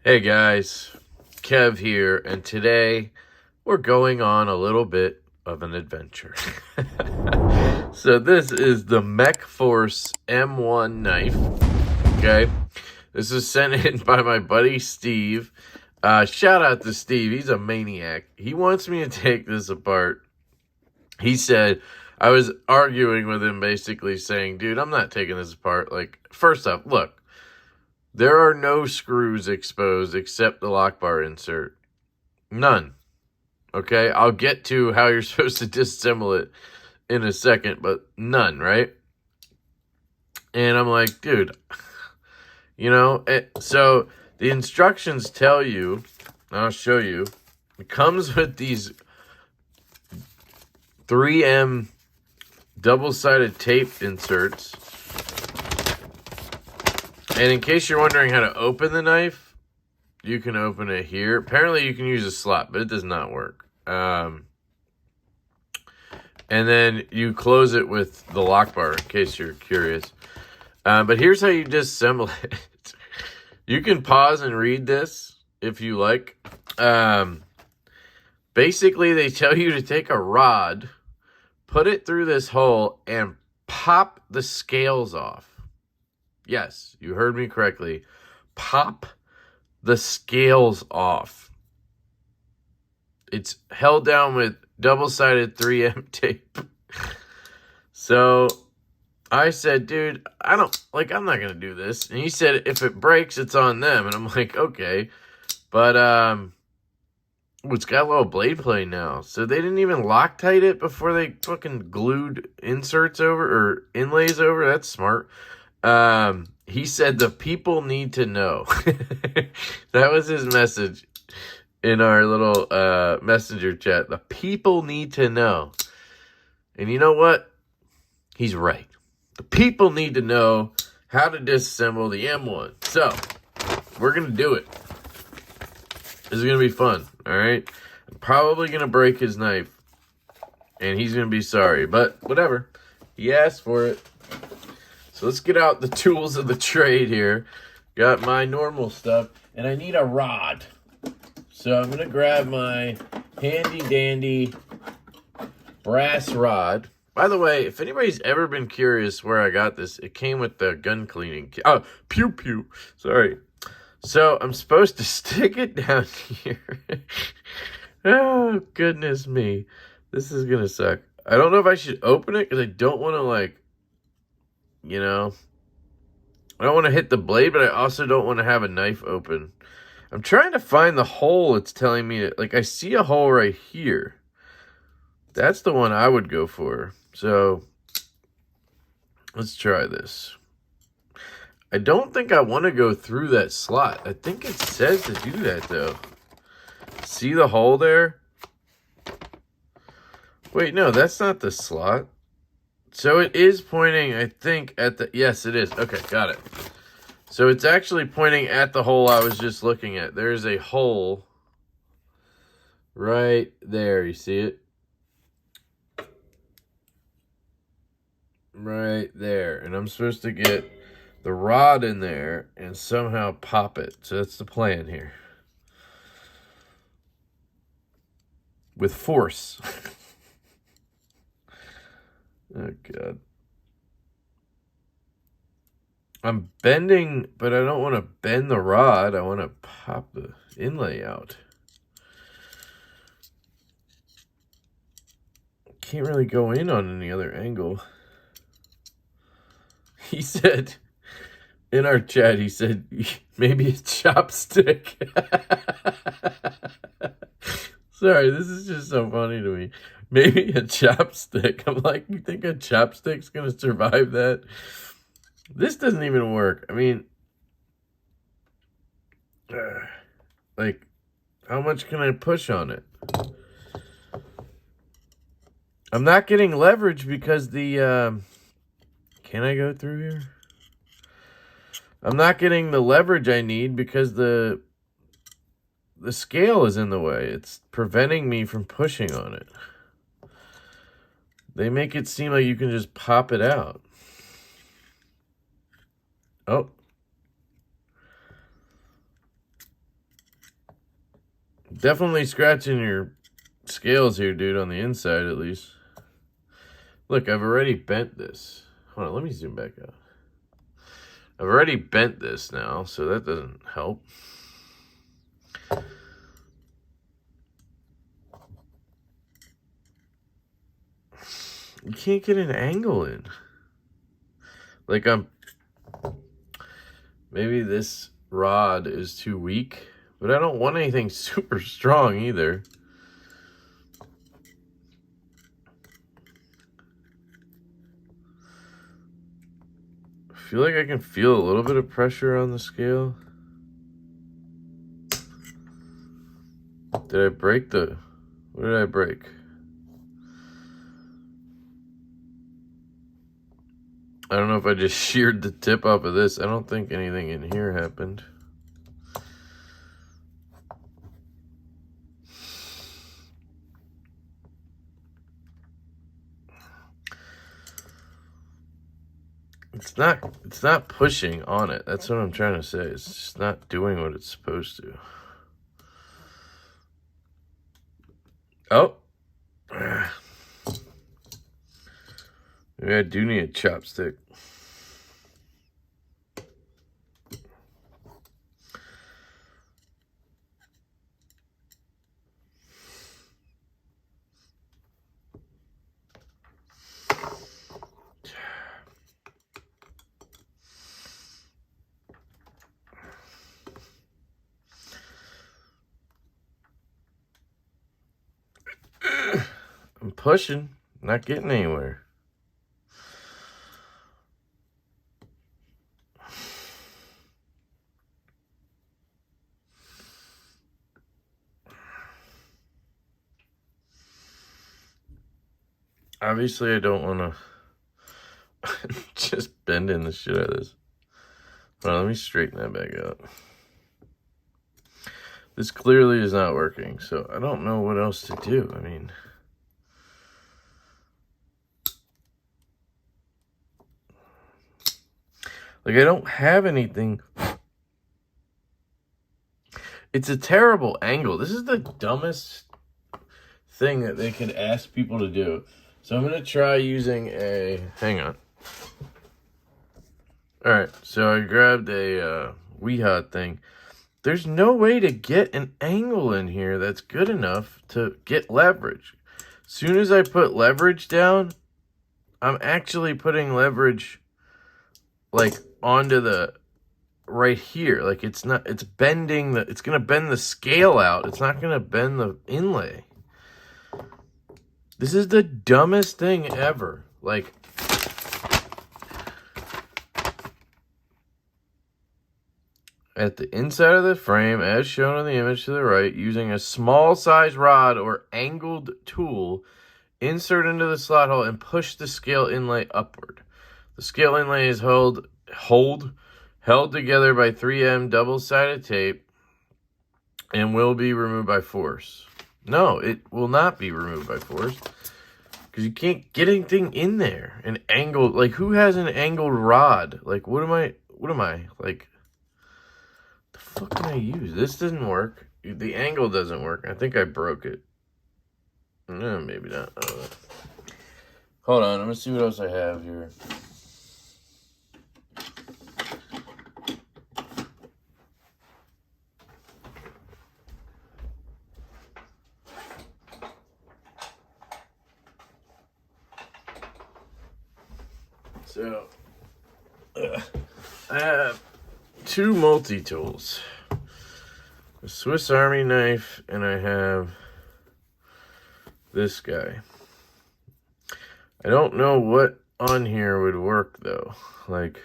Hey guys, Kev here, and today we're going on a little bit of an adventure. So this is the Mechforce M1 knife, okay? This is sent in by my buddy Steve. Shout out to Steve, he's a maniac. He wants me to take this apart. He said, I was arguing with him basically saying, dude, I'm not taking this apart. Like, first off, look. There are no screws exposed except the lock bar insert. None. Okay? I'll get to how you're supposed to disassemble it in a second, but none, right? And I'm like, dude, so the instructions tell you, I'll show you, it comes with these 3M double-sided tape inserts. And in case you're wondering how to open the knife, you can open it here. Apparently you can use a slot, but it does not work. And then you close it with the lock bar, in case you're curious. But here's how you disassemble it. You can pause and read this if you like. Basically, they tell you to take a rod, put it through this hole, and pop the scales off. Yes, you heard me correctly. Pop the scales off. It's held down with double-sided 3M tape. So I said, dude, I'm not going to do this. And he said, if it breaks, it's on them. And I'm like, okay. But it's got a little blade play now. So they didn't even Loctite it before they fucking glued inserts over or inlays over. That's smart. He said the people need to know. That was his message in our little messenger chat. The people need to know. And you know what? He's right. The people need to know how to disassemble the M1. So, we're going to do it. This is going to be fun, all right? I'm probably going to break his knife. And he's going to be sorry. But whatever. He asked for it. So let's get out the tools of the trade here. Got my normal stuff. And I need a rod. So I'm going to grab my handy-dandy brass rod. By the way, if anybody's ever been curious where I got this, it came with the gun cleaning kit. Oh, pew-pew. Sorry. So I'm supposed to stick it down here. Oh, goodness me. This is going to suck. I don't know if I should open it because I don't want to, I don't want to hit the blade, but I also don't want to have a knife open. I'm trying to find the hole it's telling me. I see a hole right here. That's the one I would go for. So, let's try this. I don't think I want to go through that slot. I think it says to do that, though. See the hole there? Wait, no, that's not the slot. So it is pointing, I think, at the... Yes, it is. Okay, got it. So it's actually pointing at the hole I was just looking at. There's a hole right there. You see it? Right there. And I'm supposed to get the rod in there and somehow pop it. So that's the plan here. With force. Oh, God. I'm bending, but I don't want to bend the rod. I want to pop the inlay out. Can't really go in on any other angle. He said, in our chat, he said, maybe a chopstick. Sorry, this is just so funny to me. Maybe a chopstick. I'm like, you think a chopstick's going to survive that? This doesn't even work. I mean, how much can I push on it? I'm not getting leverage because the, can I go through here? I'm not getting the leverage I need because the scale is in the way. It's preventing me from pushing on it. They make it seem like you can just pop it out. Oh. Definitely scratching your scales here, dude, on the inside at least. Look, I've already bent this. Hold on, let me zoom back out. I've already bent this now, so that doesn't help. You can't get an angle in. Like maybe this rod is too weak, but I don't want anything super strong either. I feel like I can feel a little bit of pressure on the scale. Did I break the... What did I break? I don't know if I just sheared the tip off of this. I don't think anything in here happened. It's not pushing on it. That's what I'm trying to say. It's just not doing what it's supposed to. Oh. Maybe I do need a chopstick. I'm pushing, not getting anywhere. Obviously, I don't want to just bend in the shit out of this. Hold on, let me straighten that back out. This clearly is not working, so I don't know what else to do. I mean... Like, I don't have anything. It's a terrible angle. This is the dumbest thing that they could ask people to do. So I'm going to try using a... Hang on. Alright, so I grabbed a Weehot thing. There's no way to get an angle in here that's good enough to get leverage. As soon as I put leverage down, I'm actually putting leverage, like, onto the right here. Like, it's bending the, it's gonna bend the scale out. It's not gonna bend the inlay. This is the dumbest thing ever. Like, at the inside of the frame, as shown in the image to the right, using a small size rod or angled tool, insert into the slot hole and push the scale inlay upward. The scale inlay is held together by 3M double-sided tape and will be removed by force. No, it will not be removed by force because you can't get anything in there. An angled, like, who has an angled rod? Like, what am I, like, the fuck can I use? This doesn't work. The angle doesn't work. I think I broke it. No, maybe not. I don't know. Hold on, I'm gonna see what else I have here. So, I have two multi-tools. A Swiss Army knife, and I have this guy. I don't know what on here would work, though. Like,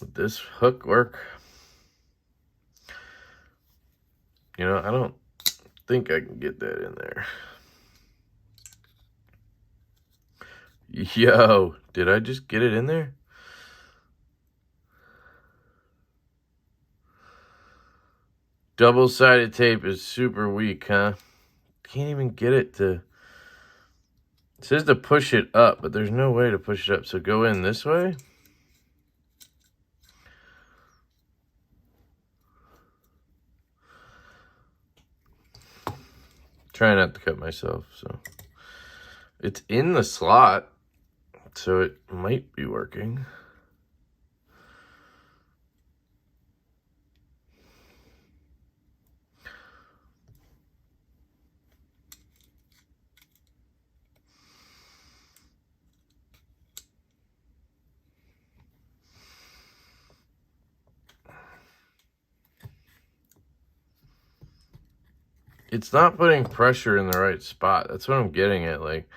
would this hook work? You know, I don't think I can get that in there. Yo, did I just get it in there? Double-sided tape is super weak, huh? Can't even get it to... It says to push it up, but there's no way to push it up. So go in this way. Try not to cut myself, so. It's in the slot, so it might be working. It's not putting pressure in the right spot. That's what I'm getting at. Like,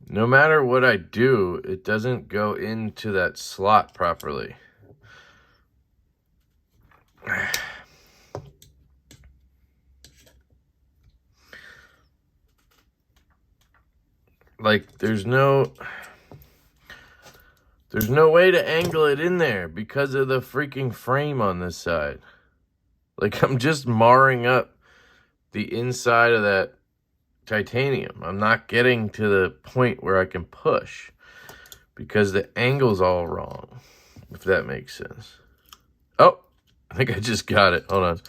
no matter what I do, it doesn't go into that slot properly. Like, there's no way to angle it in there because of the freaking frame on this side. Like, I'm just marring up the inside of that titanium. I'm not getting to the point where I can push because the angle's all wrong, if that makes sense. Oh, I think I just got it. Hold on.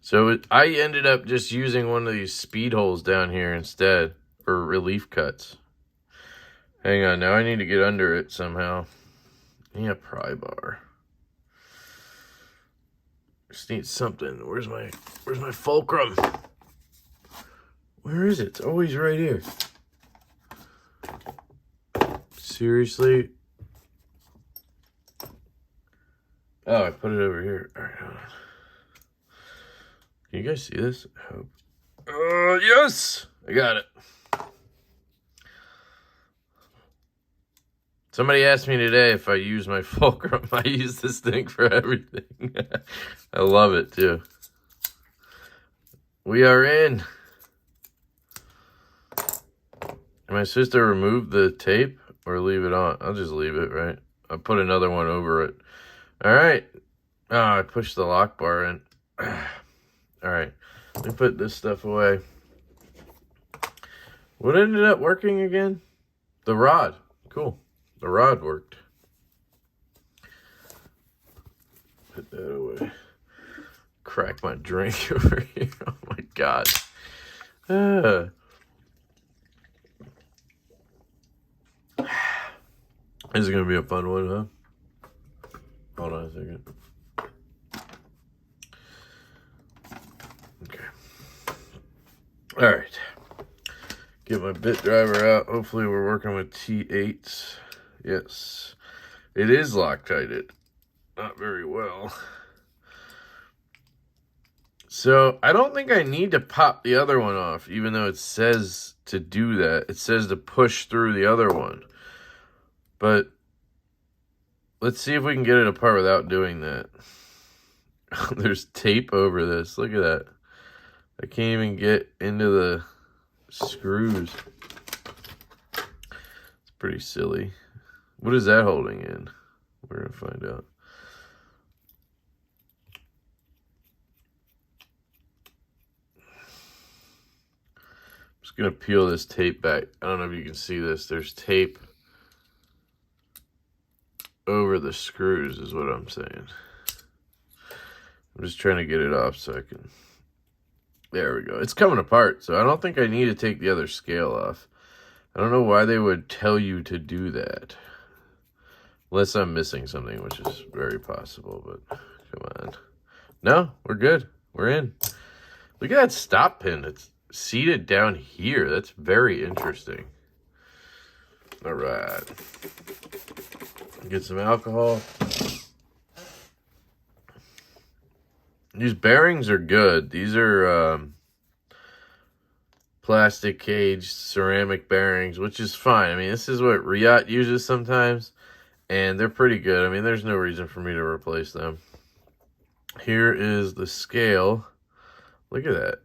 So I ended up just using one of these speed holes down here instead for relief cuts. Hang on, now I need to get under it somehow. Yeah, pry bar. Just need something. Where's my fulcrum? Where is it? It's always right here. Seriously? Oh, I put it over here. All right, hold on. Can you guys see this? I hope. Yes! I got it. Somebody asked me today if I use my fulcrum. I use this thing for everything. I love it, too. We are in. Am I supposed to remove the tape or leave it on? I'll just leave it, right? I'll put another one over it. All right. Oh, I pushed the lock bar in. All right. Let me put this stuff away. What ended up working again? The rod. Cool. The rod worked. Put that away. Crack my drink over here. Oh my God. This is going to be a fun one, huh? Hold on a second. Okay. All right. Get my bit driver out. Hopefully we're working with T8s. Yes. It is Loctited. Not very well. So I don't think I need to pop the other one off, even though it says to do that. It says to push through the other one. But let's see if we can get it apart without doing that. There's tape over this. Look at that. I can't even get into the screws. It's pretty silly. What is that holding in? We're going to find out. I'm just going to peel this tape back. I don't know if you can see this. There's tape over the screws is what I'm saying. I'm just trying to get it off so I can... There we go. It's coming apart, so I don't think I need to take the other scale off. I don't know why they would tell you to do that. Unless I'm missing something, which is very possible, but come on. No, we're good. We're in. Look at that stop pin. It's seated down here. That's very interesting. All right. Get some alcohol. These bearings are good. These are plastic cage ceramic bearings, which is fine. I mean, this is what Riot uses sometimes, and they're pretty good. I mean, there's no reason for me to replace them. Here is the scale. Look at that.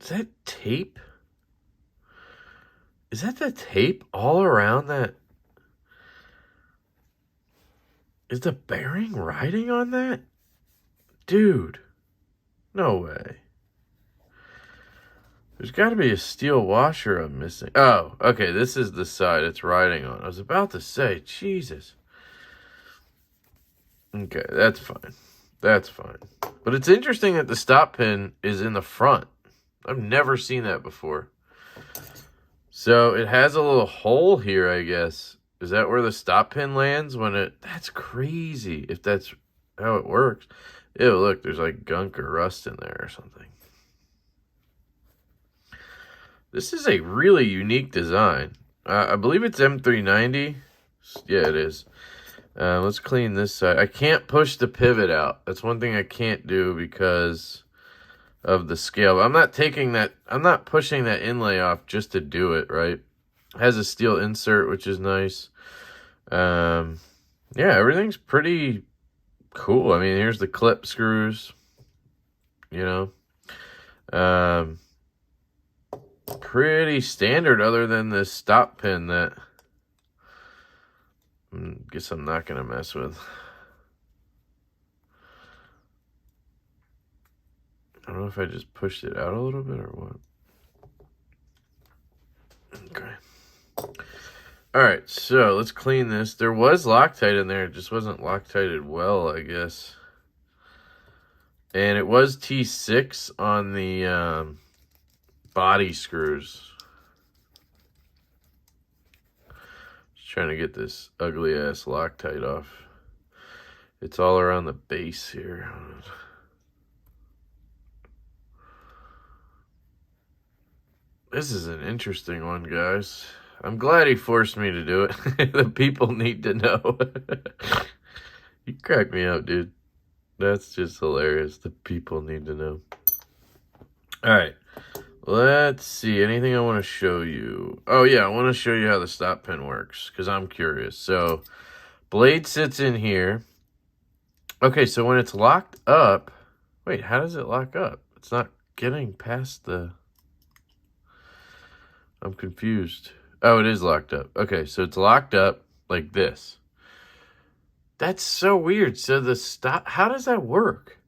Is that tape? Is that the tape all around that? Is the bearing riding on that? Dude. No way. There's got to be a steel washer I'm missing. Oh, okay. This is the side it's riding on. I was about to say, Jesus. Okay, that's fine. That's fine. But it's interesting that the stop pin is in the front. I've never seen that before. So it has a little hole here, I guess. Is that where the stop pin lands when it... That's crazy if that's how it works. Ew, look, there's like gunk or rust in there or something. This is a really unique design. I believe it's M390. Yeah, it is. Let's clean this side. I can't push the pivot out. That's one thing I can't do because of the scale. I'm not pushing that inlay off just to do it, right? It has a steel insert, which is nice. Yeah, everything's pretty cool. I mean, here's the clip screws, you know. Pretty standard other than this stop pin that I guess I'm not going to mess with. I don't know if I just pushed it out a little bit or what. Okay. All right, so let's clean this. There was Loctite in there. It just wasn't Loctited well, I guess. And it was T6 on the body screws. Just trying to get this ugly-ass Loctite off. It's all around the base here. This is an interesting one, guys. I'm glad he forced me to do it. The people need to know. You crack me up, dude. That's just hilarious. The people need to know. All right. Let's see. Anything I want to show you? Oh, yeah. I want to show you how the stop pin works because I'm curious. So, blade sits in here. Okay, so when it's locked up... Wait, how does it lock up? It's not getting past the... I'm confused. Oh, it is locked up. Okay, so it's locked up like this. That's so weird. So the stop... How does that work?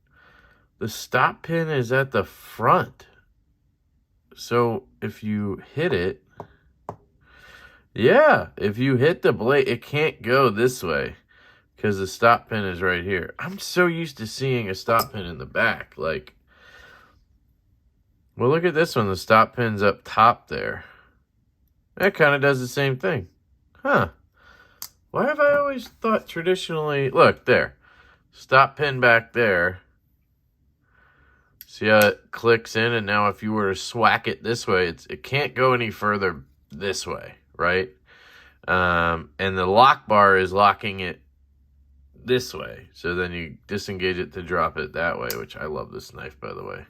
The stop pin is at the front. So if you hit it... Yeah, if you hit the blade, it can't go this way because the stop pin is right here. I'm so used to seeing a stop pin in the back. Like, well, look at this one. The stop pin's up top there. That kind of does the same thing. Huh. Why have I always thought traditionally... Look, there. Stop pin back there. See how it clicks in? And now if you were to swack it this way, it can't go any further this way, right? And the lock bar is locking it this way. So then you disengage it to drop it that way, which I love this knife, by the way.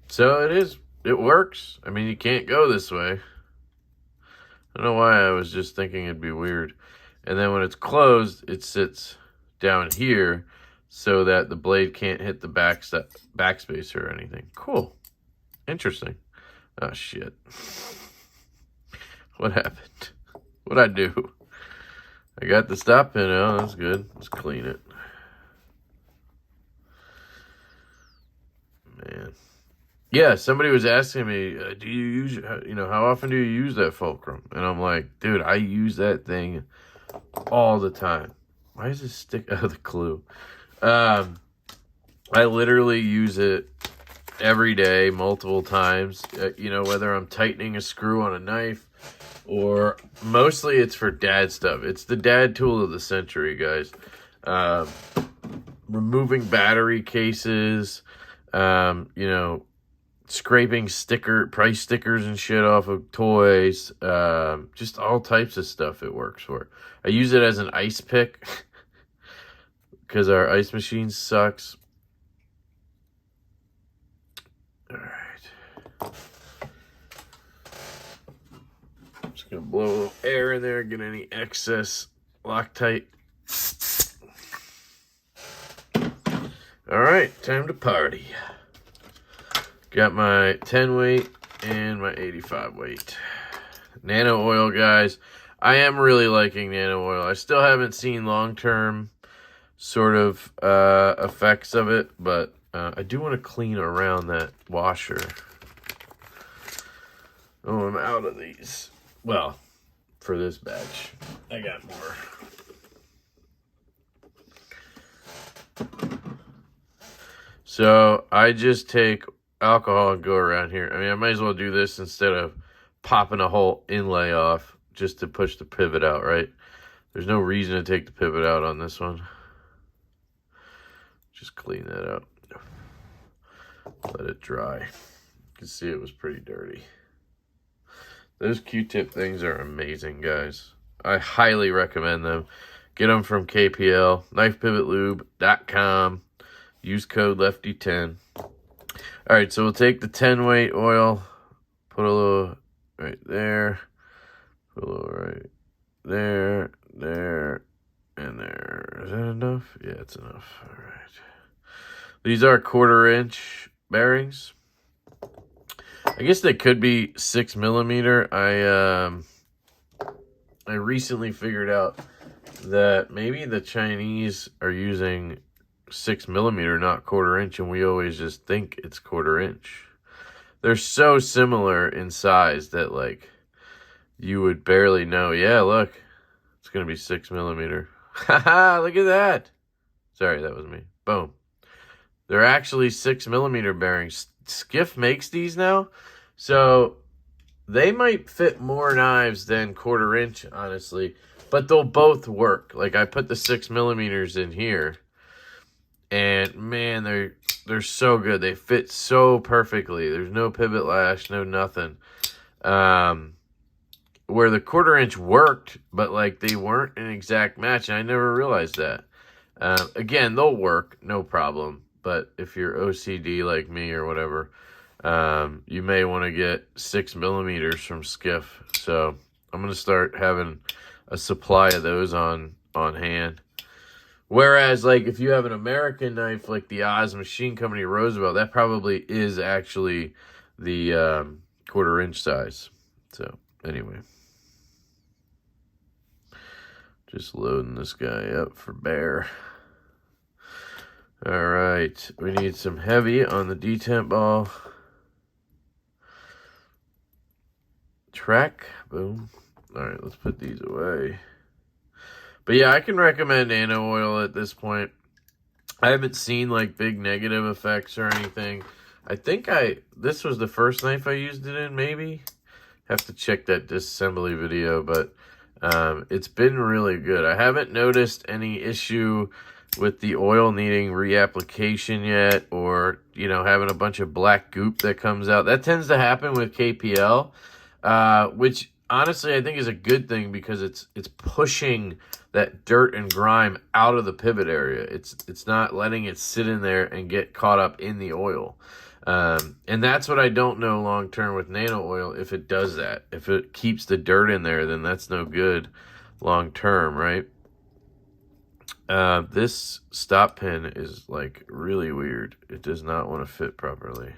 So it is... It works. I mean, you can't go this way. I don't know why I was just thinking it'd be weird. And then when it's closed, it sits down here so that the blade can't hit the backspace or anything. Cool. Interesting. Oh, shit. What happened? What'd I do? I got the stop pin out. That's good. Let's clean it. Man. Yeah, somebody was asking me, do you use, how often do you use that fulcrum? And I'm like, dude, I use that thing all the time. Why does it stick out of the clue? I literally use it every day, multiple times, whether I'm tightening a screw on a knife or mostly it's for dad stuff. It's the dad tool of the century, guys. Removing battery cases, scraping price stickers and shit off of toys, just all types of stuff it works for. I use it as an ice pick because our ice machine sucks. All right. I'm just going to blow a little air in there, get any excess Loctite. All right, time to party. Got my 10 weight and my 85 weight. Nano oil, guys. I am really liking nano oil. I still haven't seen long-term sort of effects of it, but I do want to clean around that washer. Oh, I'm out of these. Well, for this batch, I got more. So I just take alcohol and go around here. I mean, I might as well do this instead of popping a whole inlay off just to push the pivot out, right? There's no reason to take the pivot out on this one. Just clean that up. Let it dry. You can see it was pretty dirty. Those Q-tip things are amazing, guys. I highly recommend them. Get them from KPL, knifepivotlube.com. Use code LeftyEDC. All right, so we'll take the 10 weight oil, put a little right there, put a little right there, there, and there. Is that enough? Yeah, it's enough. All right. These are 1/4-inch bearings. I guess they could be 6 millimeter. I recently figured out that maybe the Chinese are using 6 millimeter, not 1/4-inch, and we always just think it's 1/4-inch. They're so similar in size that, like, you would barely know. Yeah, look, it's gonna be 6 millimeter. Haha, look at that. Sorry, that was me. Boom. They're actually 6 millimeter bearings. Skiff makes these now, so they might fit more knives than 1/4-inch, honestly, but they'll both work. Like, I put the 6 millimeters in here, and man, they're so good. They fit so perfectly. There's no pivot lash, no nothing. Where the 1/4-inch worked, but like they weren't an exact match, and I never realized that. Again, they'll work, no problem. But if you're OCD like me or whatever, you may want to get 6 millimeters from Skiff. So I'm going to start having a supply of those on hand. Whereas, like, if you have an American knife like the Oz Machine Company Roosevelt, that probably is actually the 1/4-inch size. So anyway, just loading this guy up for bear. All right, we need some heavy on the detent ball. Track, boom. All right, let's put these away. But yeah, I can recommend nano oil at this point. I haven't seen like big negative effects or anything. I think this was the first knife I used it in, maybe. Have to check that disassembly video, but it's been really good. I haven't noticed any issue with the oil needing reapplication yet, or, you know, having a bunch of black goop that comes out. That tends to happen with KPL, which honestly I think is a good thing, because it's pushing that dirt and grime out of the pivot area. It's not letting it sit in there and get caught up in the oil. And that's what I don't know long term with nano oil, if it does that. If it keeps the dirt in there, then that's no good long term, right? This stop pin is like really weird. It does not want to fit properly.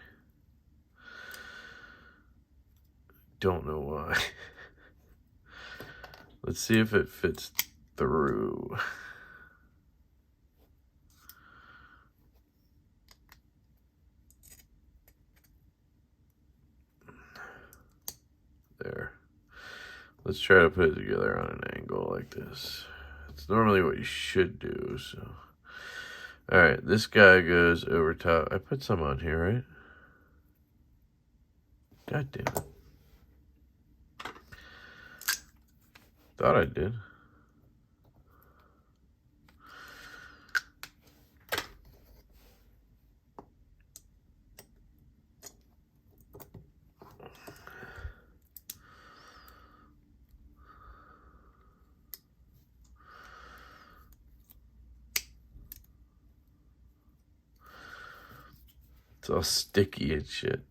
Don't know why. Let's see if it fits through. There. Let's try to put it together on an angle like this. It's normally what you should do, so. All right, this guy goes over top. I put some on here, right? God damn it. Thought I did. It's all sticky and shit.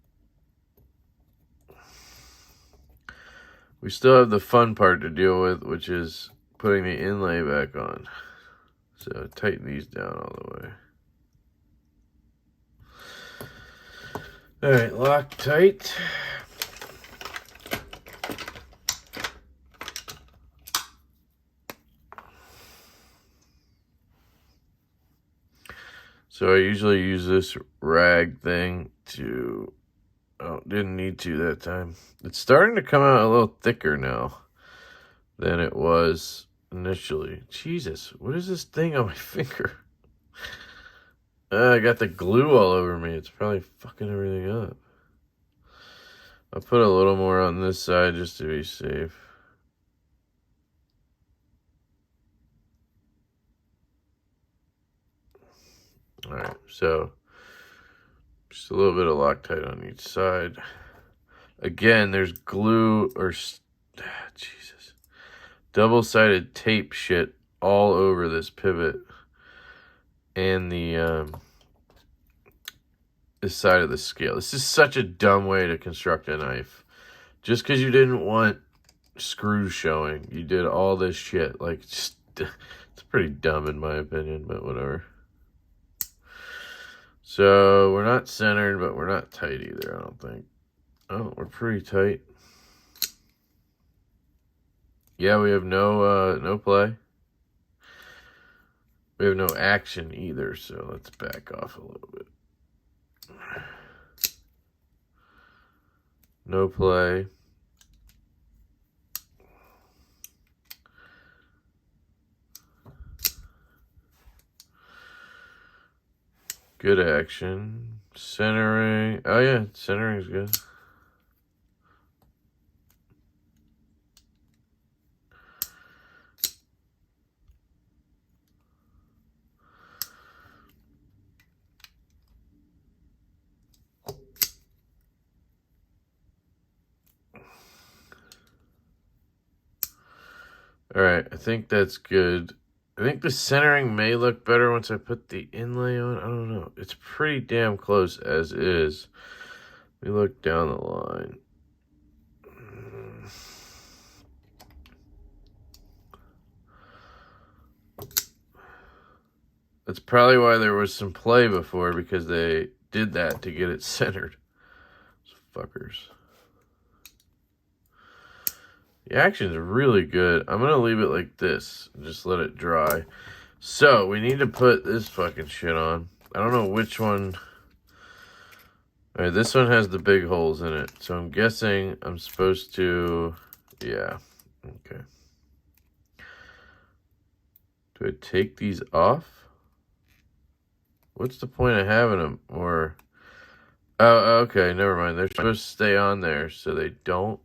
We still have the fun part to deal with, which is putting the inlay back on. So tighten these down all the way. All right, lock tight. So I usually use this rag thing to, oh, didn't need to that time. It's starting to come out a little thicker now than it was initially. Jesus, what is this thing on my finger? I got the glue all over me. It's probably fucking everything up. I'll put a little more on this side just to be safe. Alright, so just a little bit of Loctite on each side. Again, there's glue or Jesus, double-sided tape shit all over this pivot and the this side of the scale. This is such a dumb way to construct a knife. Just because you didn't want screws showing, you did all this shit. Like, just, it's pretty dumb in my opinion, but whatever. So we're not centered, but we're not tight either, I don't think. Oh, we're pretty tight. Yeah, we have no play. We have no action either, so let's back off a little bit. No play. Good action. Centering. Oh yeah, centering is good. All right, I think that's good. I think the centering may look better once I put the inlay on. I don't know. It's pretty damn close as is. We look down the line. That's probably why there was some play before, because they did that to get it centered. Those fuckers. The action's really good. I'm going to leave it like this and just let it dry. So, we need to put this fucking shit on. I don't know which one. Alright, this one has the big holes in it. So, I'm guessing I'm supposed to... Yeah. Okay. Do I take these off? What's the point of having them? Or... Oh, okay. Never mind. They're supposed to stay on there so they don't...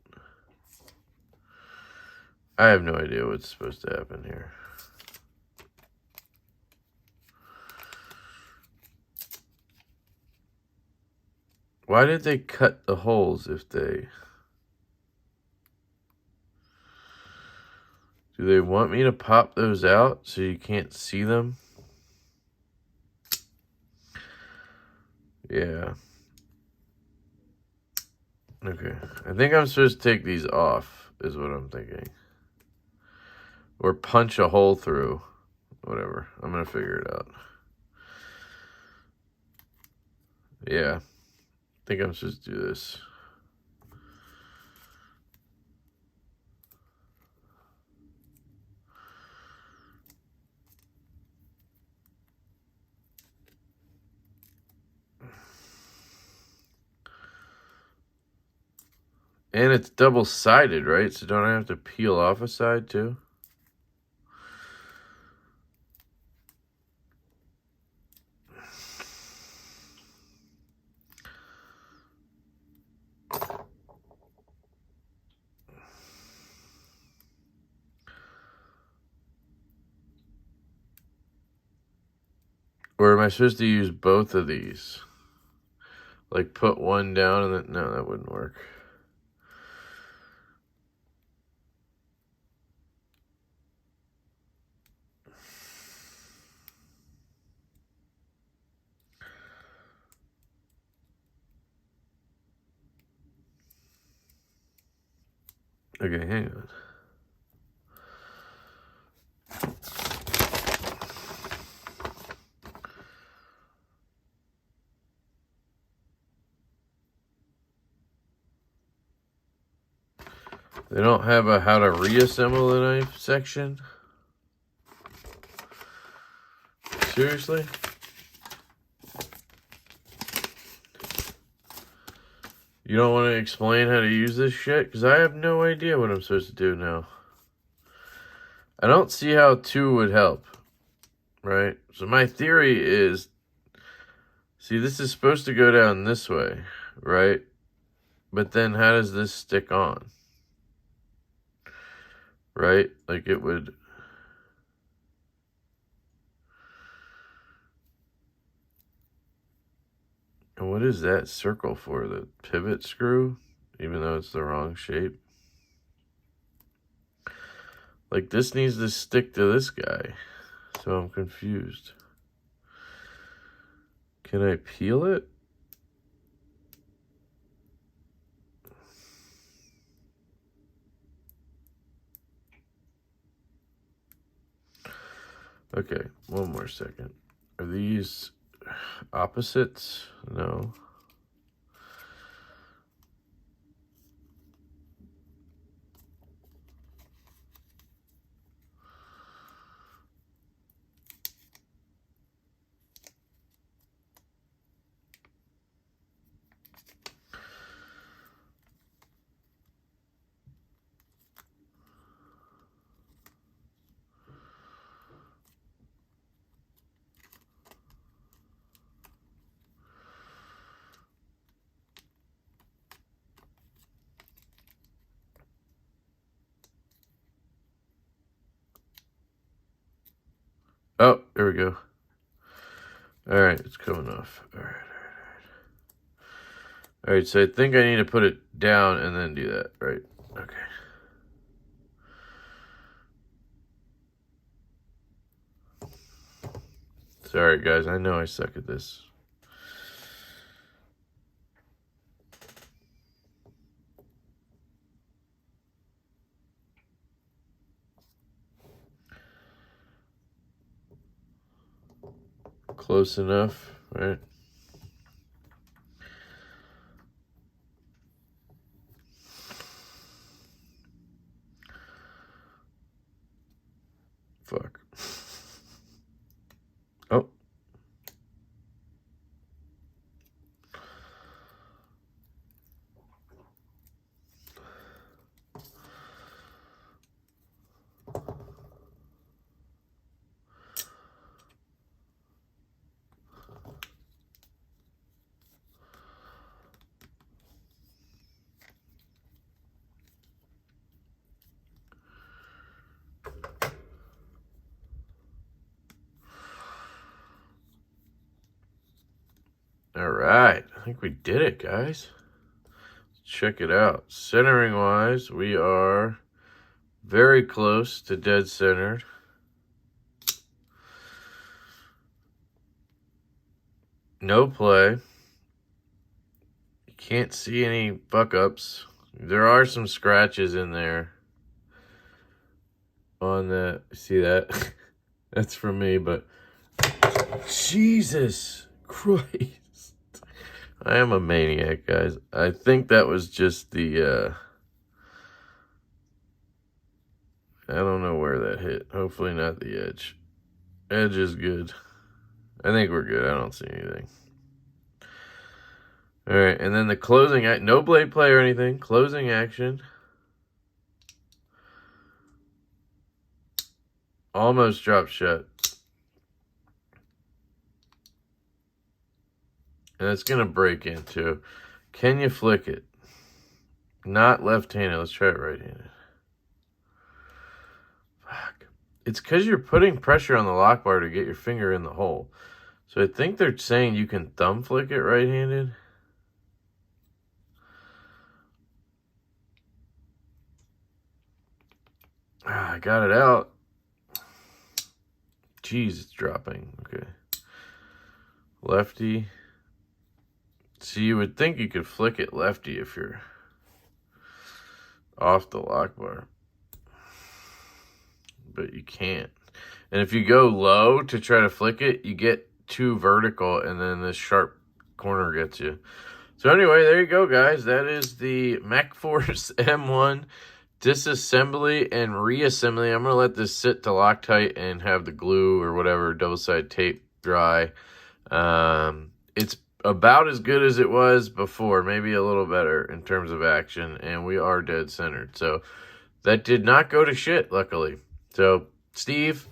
I have no idea what's supposed to happen here. Why did they cut the holes if they... Do they want me to pop those out so you can't see them? Yeah. Okay. I think I'm supposed to take these off, is what I'm thinking. Or punch a hole through. Whatever. I'm going to figure it out. Yeah. I think I'm supposed to do this. And it's double-sided, right? So don't I have to peel off a side too? Or am I supposed to use both of these? Like put one down and then... No, that wouldn't work. Okay, hang on. They don't have a how to reassemble a knife section? Seriously? You don't want to explain how to use this shit? Because I have no idea what I'm supposed to do now. I don't see how 2 would help. Right? So my theory is See, this is supposed to go down this way, right? But then how does this stick on? Right? Like it would... And what is that circle for? The pivot screw? Even though it's the wrong shape? Like this needs to stick to this guy. So I'm confused. Can I peel it? Okay, one more second. Are these opposites? No. Oh, there we go. All right, it's coming off. All right. All right, so I think I need to put it down and then do that, right? Okay. Sorry, guys. I know I suck at this. Close enough, right? Fuck. Oh. All right. I think we did it, guys. Check it out. Centering wise, we are very close to dead centered. No play. You can't see any fuck ups. There are some scratches in there on the, see that? That's from me, but Jesus Christ. I am a maniac, guys. I think that was just the, I don't know where that hit. Hopefully not the edge. Edge is good. I think we're good. I don't see anything. All right, and then the closing act, no blade play or anything. Closing action. Almost dropped shut. And it's going to break into. Can you flick it? Not left-handed. Let's try it right-handed. Fuck. It's because you're putting pressure on the lock bar to get your finger in the hole. So I think they're saying you can thumb flick it right-handed. Ah, I got it out. Jeez, it's dropping. Okay. Lefty. See, you would think you could flick it lefty if you're off the lock bar. But you can't. And if you go low to try to flick it, you get too vertical and then this sharp corner gets you. So anyway, there you go, guys. That is the Mechforce M1 disassembly and reassembly. I'm going to let this sit to Loctite and have the glue or whatever double-sided tape dry. It's about as good as it was before, maybe a little better in terms of action, and we are dead centered. So that did not go to shit, luckily. So, Steve,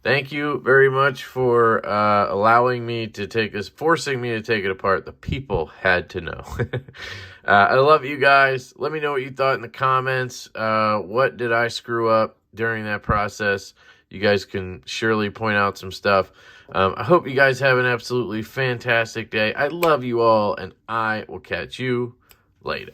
Thank you very much for allowing me to take this, forcing me to take it apart. The people had to know. I love you guys. Let me know what you thought in the comments. What did I screw up during that process? You guys can surely point out some stuff. I hope you guys have an absolutely fantastic day. I love you all, and I will catch you later.